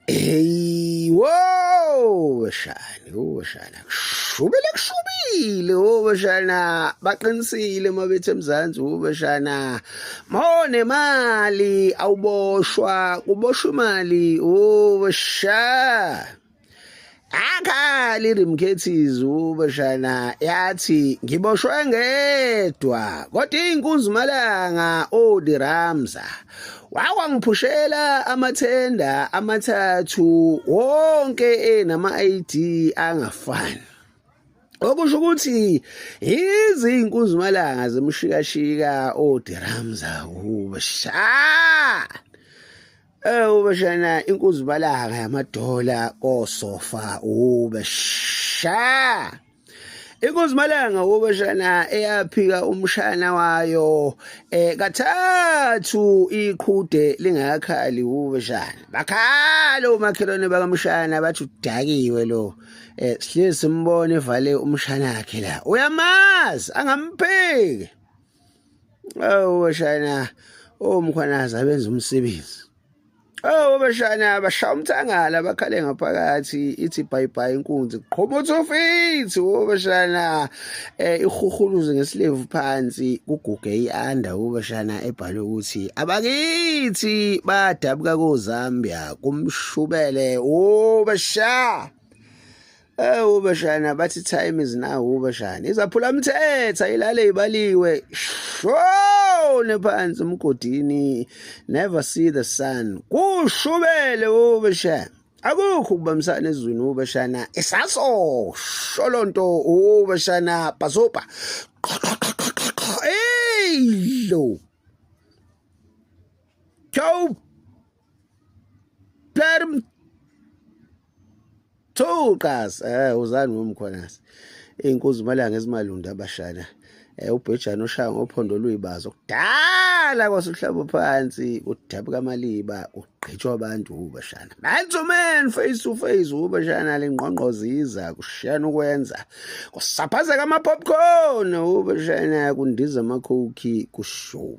Hey, wo shana kushubile shana baqinisile mabethe eMzansi shana mone mali awuboshwa kuboshwa imali sha akhali rimkhethizi shana yathi ngiboshwe ngedwa kodwa inkunzumalanga odiramza wakwangiphushela amathenda amathathu wonke enama-ID angafani okusho ukuthi izinkunzumalanga zemshikashika odiramza bashana inkunzumalanga yamadola kosofa sha inkunzumalanga bashana eyaphika umshana wayo kathathu iqhude lingakhali bashana bakhala umakhelwane bakamshana bathi udakiwe lo sihlezi simbone evale umshana wakhe la uyamazi angampheki bashana omkhwanazi abenza umsebenzi bashana bashaya umthangala bakhale ngaphakathi ithi bye bye inkunzi qhomotho fithi bashana ihuhuluze ngesilevu phansi kuguge ianda bashana ebhalwe ukuthi abakithi badabuka koZambia kumshubele basha bashana bathi time is now bashana izaphula umthetho ilale ibaliwe shone phansi umgodini never see the sun kushubele bashana akukho ukubambisana ezweni bashana isaso sholonto bashana bazoba lo go perm Thukas uzani womkhonasi inkunzumalanga ezimalunda abashana ubhejana oshaya ngophondo lwibazo kudala kwasuhlabo phansi udabuka amaliba ugqitshwa abantu bashana man face to face bashana lengqongqoziza kushiyana ukwenza kusaphazeka ama popcorn bashana kundiza amakhoki kushube